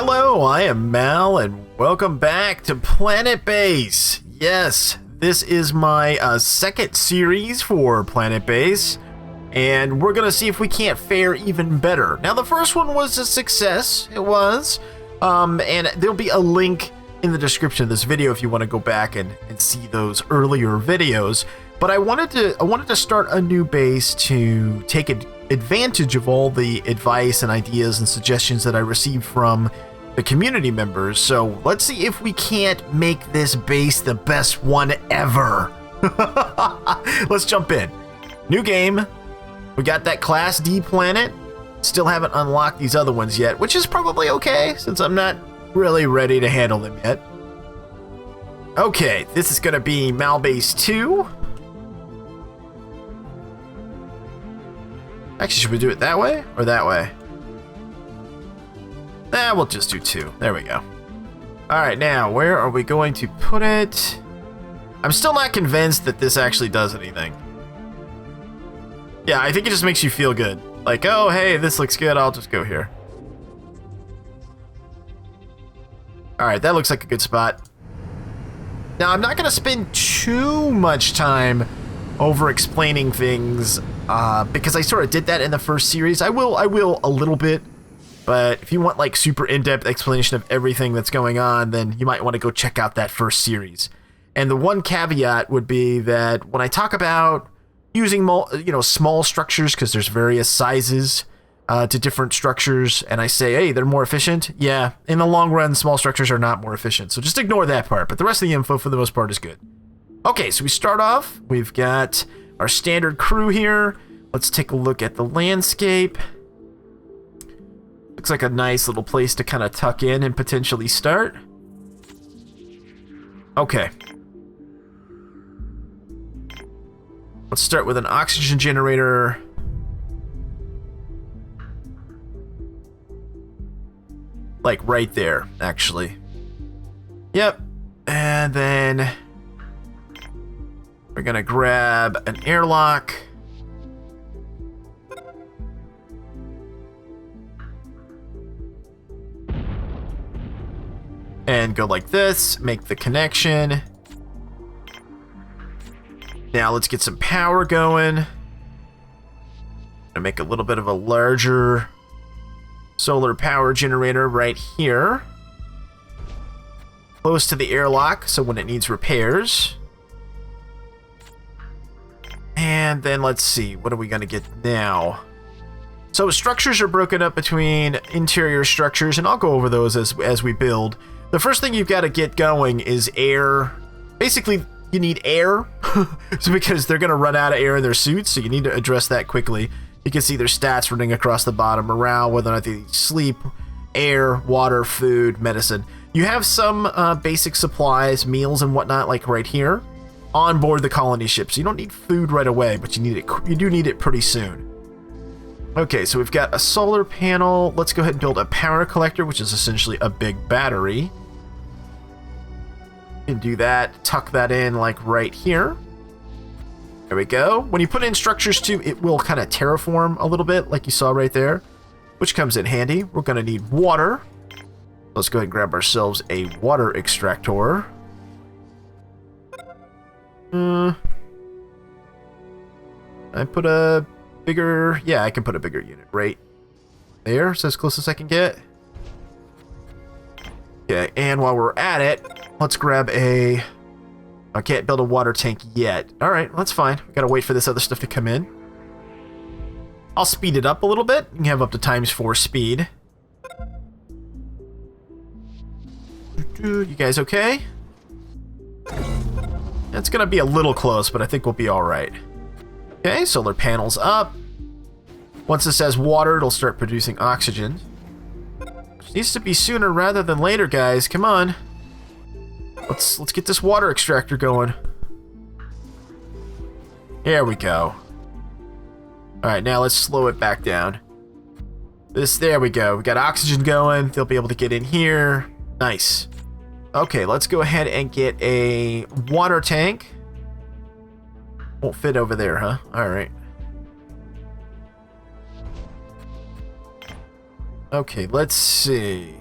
Hello, I am Mal, and welcome back to Planetbase. Yes, this is my second series for Planetbase, and we're gonna see if we can't fare even better. Now, the first one was a success. It was, and there'll be a link in the description of this video if you want to go back and see those earlier videos. But I wanted to start a new base to take advantage of all the advice and ideas and suggestions that I received from the community members. So let's see if we can't make this base the best one ever. Let's jump in. New game. We got that Class D planet. Still haven't unlocked these other ones yet, which is probably okay since I'm not really ready to handle them yet. Okay, this is going to be Malbase 2. Actually, should we do it that way or that way? We'll just do 2. There we go. Alright, now, where are we going to put it? I'm still not convinced that this actually does anything. Yeah, I think it just makes you feel good. Like, oh, hey, this looks good, I'll just go here. Alright, that looks like a good spot. Now, I'm not going to spend too much time over explaining things because I sort of did that in the first series. I will a little bit, but if you want like super in-depth explanation of everything that's going on, then you might want to go check out that first series. And the one caveat would be that when I talk about using small structures, because there's various sizes to different structures, and I say, hey, they're more efficient. Yeah, in the long run, small structures are not more efficient. So just ignore that part, but the rest of the info for the most part is good. Okay, so we start off, we've got our standard crew here. Let's take a look at the landscape. Looks like a nice little place to kind of tuck in and potentially start. Okay. Let's start with an oxygen generator. Like right there, actually. Yep. And then we're gonna grab an airlock. And go like this, make the connection. Now let's get some power going. Gonna make a little bit of a larger solar power generator right here. Close to the airlock, so when it needs repairs. And then let's see, what are we gonna get now? So structures are broken up between interior structures, and I'll go over those as we build. The first thing you've got to get going is air. Basically, you need air, so because they're going to run out of air in their suits, so you need to address that quickly. You can see their stats running across the bottom, morale, whether or not they sleep, air, water, food, medicine. You have some basic supplies, meals and whatnot, like right here, on board the colony ship. So you don't need food right away, but you need it. You do need it pretty soon. Okay, so we've got a solar panel. Let's go ahead and build a power collector, which is essentially a big battery. You can do that, tuck that in like right here. There we go. When you put in structures too, it will kind of terraform a little bit, like you saw right there, which comes in handy. We're going to need water. Let's go ahead and grab ourselves a water extractor. I put a bigger... Yeah, I can put a bigger unit right there, so as close as I can get. Okay, and while we're at it, let's grab a... I can't build a water tank yet. Alright, that's fine. We gotta wait for this other stuff to come in. I'll speed it up a little bit. You can have up to ×4 speed. You guys okay? It's gonna be a little close, but I think we'll be alright. Okay, solar panels up. Once it says water, it'll start producing oxygen. Which needs to be sooner rather than later, guys. Come on. Let's get this water extractor going. There we go. Alright, now let's slow it back down. There we go. We got oxygen going. They'll be able to get in here. Nice. Okay, let's go ahead and get a water tank. Won't fit over there, huh? Alright. Okay, let's see.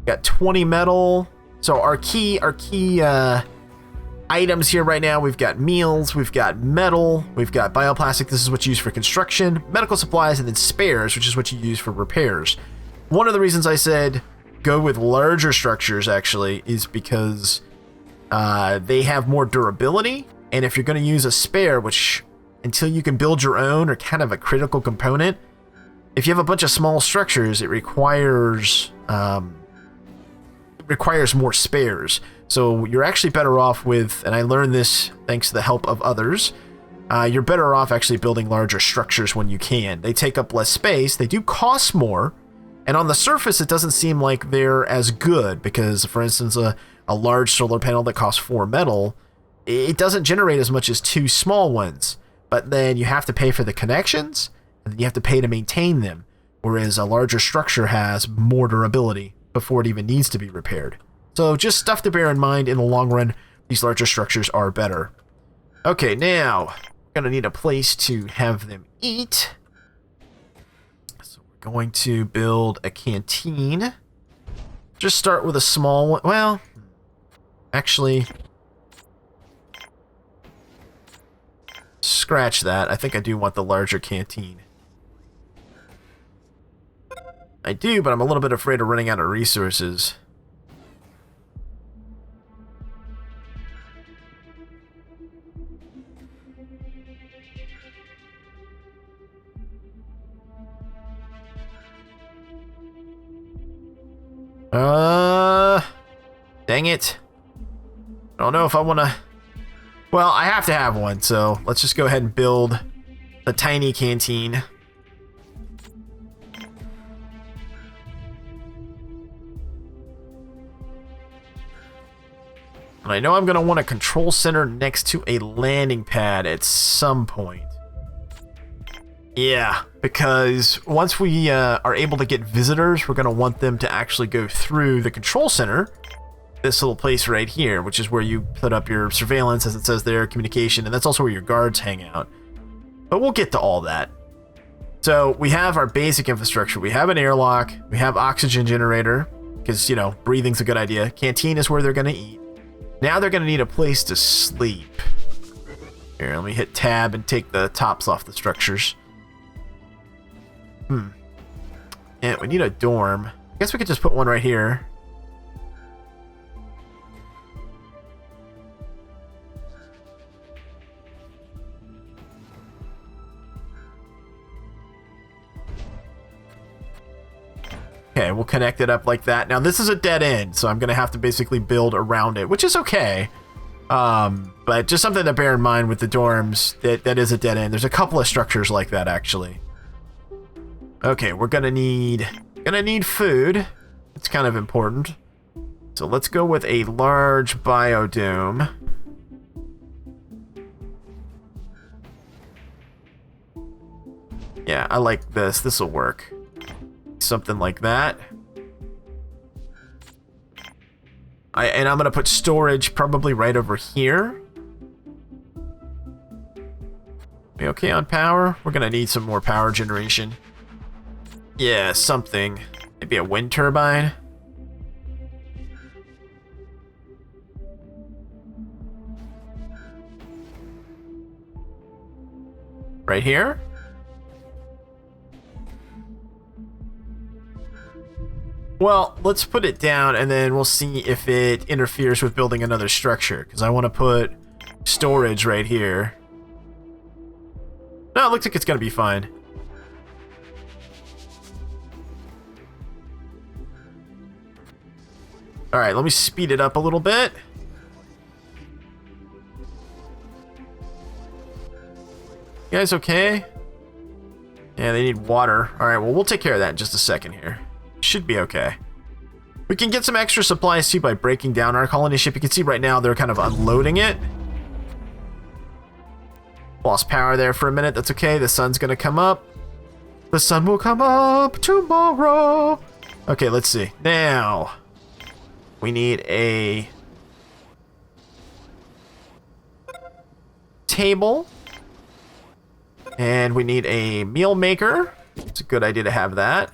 Got 20 metal. So our key items here right now, we've got meals, we've got metal, we've got bioplastic, this is what you use for construction, medical supplies, and then spares, which is what you use for repairs. One of the reasons I said go with larger structures, actually, is because they have more durability, and if you're going to use a spare, which until you can build your own are kind of a critical component, if you have a bunch of small structures, it requires more spares. So you're actually better off with, and I learned this thanks to the help of others, you're better off actually building larger structures when you can. They take up less space, they do cost more, and on the surface it doesn't seem like they're as good because, for instance, a large solar panel that costs 4 metal, it doesn't generate as much as 2 small ones, but then you have to pay for the connections, and then you have to pay to maintain them, whereas a larger structure has more durability before it even needs to be repaired. So just stuff to bear in mind. In the long run, these larger structures are better. Okay, now, we're gonna need a place to have them eat. So we're going to build a canteen. Just start with a small one. Well, actually, scratch that. I think I do want the larger canteen. I do, but I'm a little bit afraid of running out of resources. Dang it. I don't know if I want to... Well, I have to have one, so let's just go ahead and build a tiny canteen. And I know I'm going to want a control center next to a landing pad at some point. Yeah, because once we are able to get visitors, we're going to want them to actually go through the control center, this little place right here, which is where you put up your surveillance, as it says there, communication, and that's also where your guards hang out. But we'll get to all that. So we have our basic infrastructure. We have an airlock. We have oxygen generator, because, you know, breathing's a good idea. Canteen is where they're going to eat. Now they're going to need a place to sleep. Here, let me hit tab and take the tops off the structures. Yeah, we need a dorm. I guess we could just put one right here. Okay, we'll connect it up like that. Now, this is a dead end, so I'm going to have to basically build around it, which is okay. But just something to bear in mind with the dorms, that is a dead end. There's a couple of structures like that, actually. Okay, we're going to need food. It's kind of important. So let's go with a large biodome. Yeah, I like this. This will work. Something like that. And I'm going to put storage probably right over here. We okay on power? We're going to need some more power generation. Yeah, something. Maybe a wind turbine. Right here? Well, let's put it down and then we'll see if it interferes with building another structure, because I want to put storage right here. No, it looks like it's going to be fine. Alright, let me speed it up a little bit. You guys okay? Yeah, they need water. Alright, well, we'll take care of that in just a second here. Should be okay. We can get some extra supplies too by breaking down our colony ship. You can see right now they're kind of unloading it. Lost power there for a minute. That's okay. The sun's gonna come up. The sun will come up tomorrow. Okay, let's see. Now we need a table and we need a meal maker. It's a good idea to have that.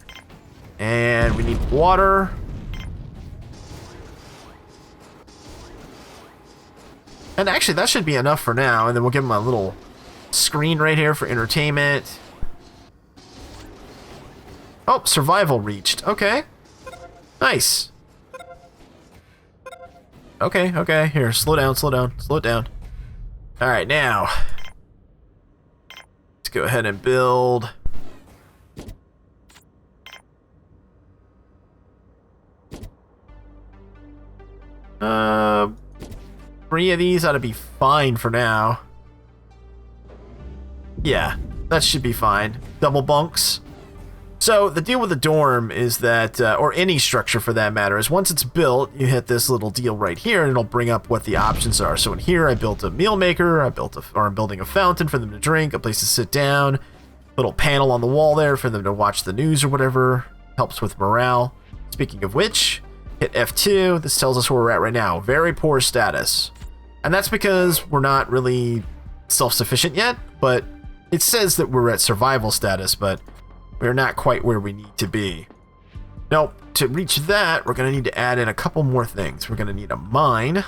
And we need water. And actually, that should be enough for now. And then we'll give him a little screen right here for entertainment. Oh, survival reached. Okay. Nice. Okay, okay. Here, slow down, slow down, slow it down. Alright, now. Let's go ahead and build. Three of these ought to be fine for now. Yeah, that should be fine. Double bunks. So the deal with the dorm is that, or any structure for that matter, is once it's built, you hit this little deal right here, and it'll bring up what the options are. So in here, I built a meal maker, I'm building a fountain for them to drink, a place to sit down, little panel on the wall there for them to watch the news or whatever. Helps with morale. Speaking of which, hit F2. This tells us where we're at right now. Very poor status. And that's because we're not really self-sufficient yet, but it says that we're at survival status, but we're not quite where we need to be. Now, to reach that, we're going to need to add in a couple more things. We're going to need a mine.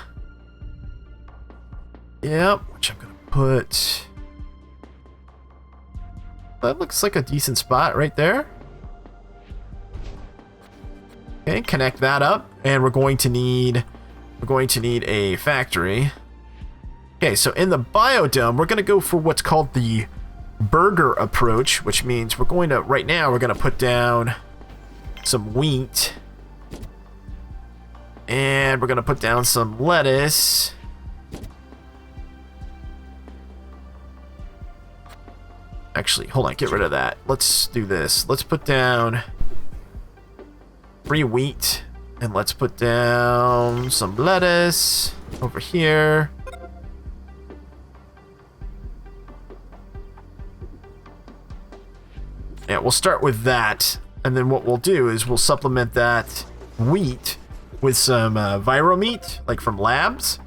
Yep, which I'm going to put... That looks like a decent spot right there. Okay, connect that up, and we're going to need a factory. Okay, so in the biodome, we're going to go for what's called the burger approach, which means we're going to, right now, we're going to put down some wheat. And we're going to put down some lettuce. Actually, hold on, get rid of that. Let's do this. Let's put down 3 wheat, and let's put down some lettuce over here. Yeah, we'll start with that, and then what we'll do is we'll supplement that wheat with some Viro meat, like from labs.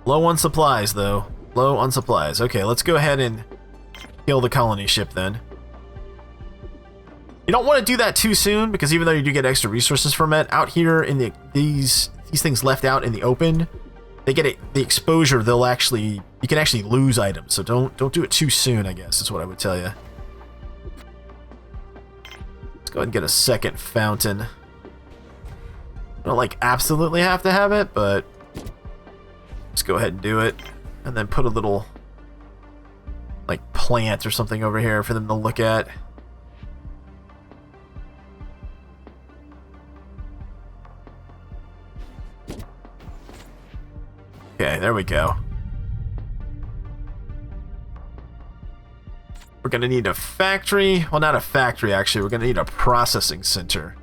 Low on supplies, though. Low on supplies. Okay, let's go ahead and kill the colony ship, then. You don't want to do that too soon, because even though you do get extra resources from it, out here in these things left out in the open, they get the exposure. You can actually lose items, so don't do it too soon, I guess, is what I would tell you. Let's go ahead and get a second fountain. I don't like absolutely have to have it, but let's go ahead and do it. And then put a little like plant or something over here for them to look at. Okay, there we go. We're going to need a factory. Well, not a factory, actually. We're going to need a processing center.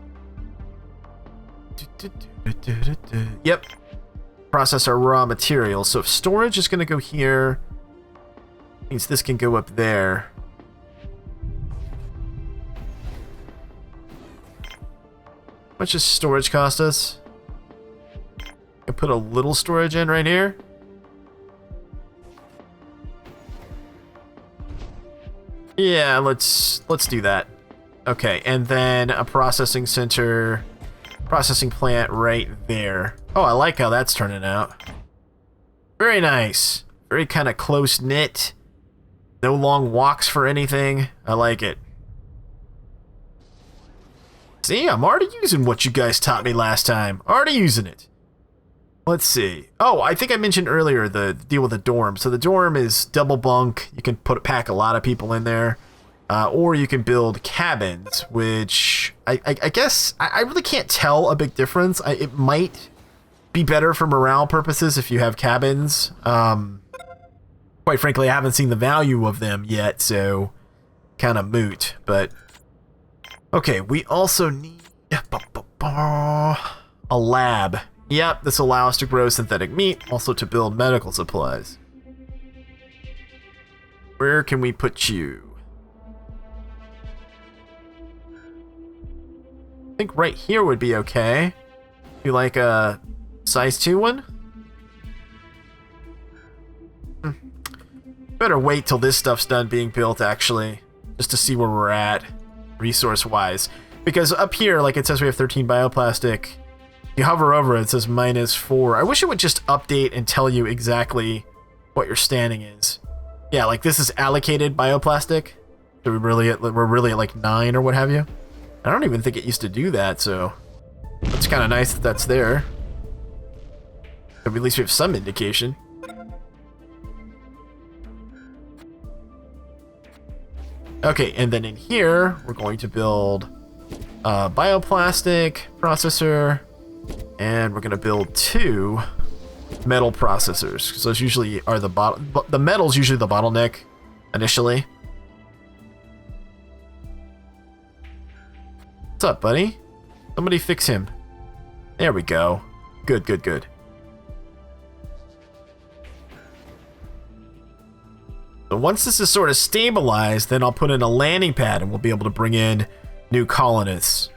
Yep. Process our raw materials. So if storage is going to go here, means this can go up there. How much does storage cost us? I put a little storage in right here. Yeah, let's do that. Okay, and then a processing center, processing plant right there. Oh, I like how that's turning out. Very nice. Very kind of close-knit. No long walks for anything. I like it. See, I'm already using what you guys taught me last time. Already using it. Let's see. Oh, I think I mentioned earlier the deal with the dorm. So the dorm is double bunk. You can pack a lot of people in there. Or you can build cabins, which I guess I really can't tell a big difference. It might be better for morale purposes if you have cabins. Quite frankly, I haven't seen the value of them yet, so kind of moot. But okay, we also need a lab. Yep, this will allow us to grow synthetic meat, also to build medical supplies. Where can we put you? I think right here would be okay. You like a size 2 one? Better wait till this stuff's done being built, actually, just to see where we're at resource-wise. Because up here, like it says we have 13 bioplastic, you hover over it, it says -4. I wish it would just update and tell you exactly what your standing is. Yeah, like this is allocated bioplastic. So we're really at like 9 or what have you. I don't even think it used to do that, so that's kind of nice that that's there. But at least we have some indication. Okay, and then in here, we're going to build a bioplastic processor, and we're going to build 2 metal processors, because those usually are the metal's usually the bottleneck initially. What's up, buddy? Somebody fix him. There we go. Good, good, good. So once this is sort of stabilized, then I'll put in a landing pad and we'll be able to bring in new colonists.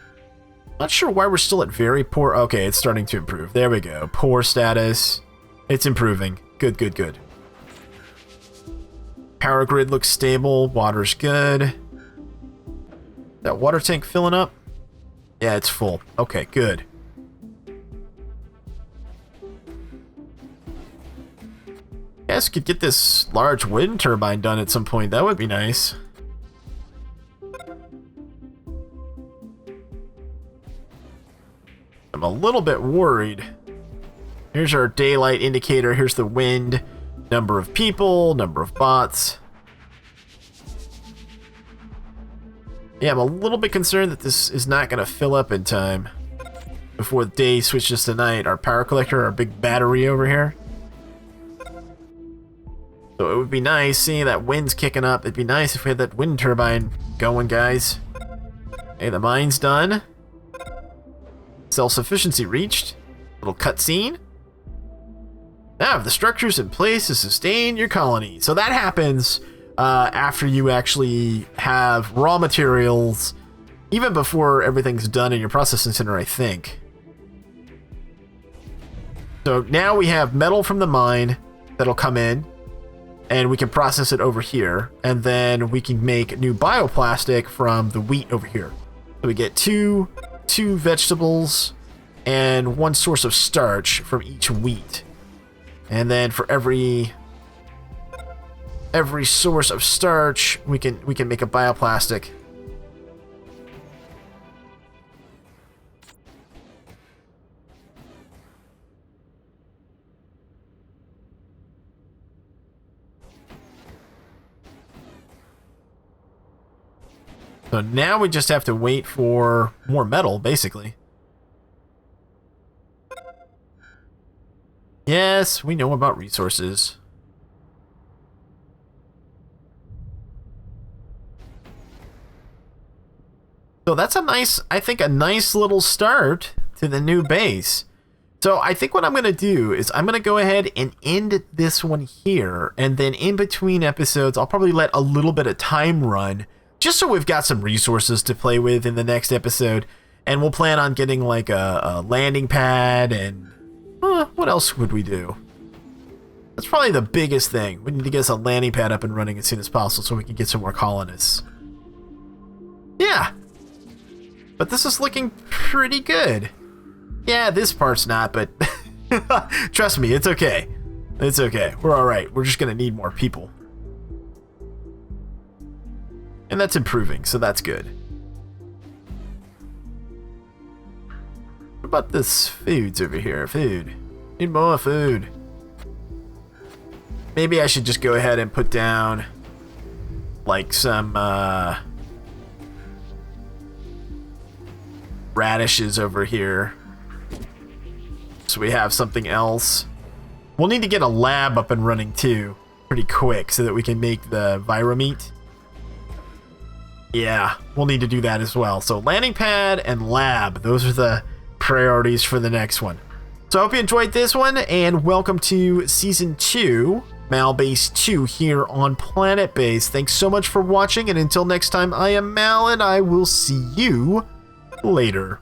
Not sure why we're still at very poor. Okay, it's starting to improve. There we go. Poor status. It's improving. Good, good, good. Power grid looks stable. Water's good. That water tank filling up? Yeah, it's full. Okay, good. Guess could get this large wind turbine done at some point. That would be nice. I'm a little bit worried. Here's our daylight indicator. Here's the wind, number of people, number of bots. Yeah, I'm a little bit concerned that this is not going to fill up in time before the day switches to night. Our power collector, our big battery over here. So it would be nice, seeing that wind's kicking up, it'd be nice if we had that wind turbine going, guys. Hey, the mine's done. Self-sufficiency reached. Little cutscene. Now, the structure's in place to sustain your colony. So that happens after you actually have raw materials, even before everything's done in your processing center, I think. So now we have metal from the mine that'll come in, and we can process it over here, and then we can make new bioplastic from the wheat over here. So we get two vegetables and 1 source of starch from each wheat. And then for every source of starch, we can make a bioplastic. So now we just have to wait for more metal, basically. Yes, we know about resources. So that's I think a nice little start to the new base. So I think what I'm going to do is I'm going to go ahead and end this one here, and then in between episodes, I'll probably let a little bit of time run, just so we've got some resources to play with in the next episode. And we'll plan on getting like a landing pad, and what else would we do? That's probably the biggest thing. We need to get us a landing pad up and running as soon as possible so we can get some more colonists. Yeah. But this is looking pretty good. Yeah, this part's not, but trust me, it's okay. It's okay. We're all right. We're just going to need more people. And that's improving, so that's good. What about this foods over here? Food. Need more food. Maybe I should just go ahead and put down like some radishes over here. So we have something else. We'll need to get a lab up and running too, pretty quick, so that we can make the Viromeat. Yeah, we'll need to do that as well. So landing pad and lab, those are the priorities for the next one. So I hope you enjoyed this one, and welcome to Season 2, Malbase 2 here on Planetbase. Thanks so much for watching, and until next time, I am Mal, and I will see you later.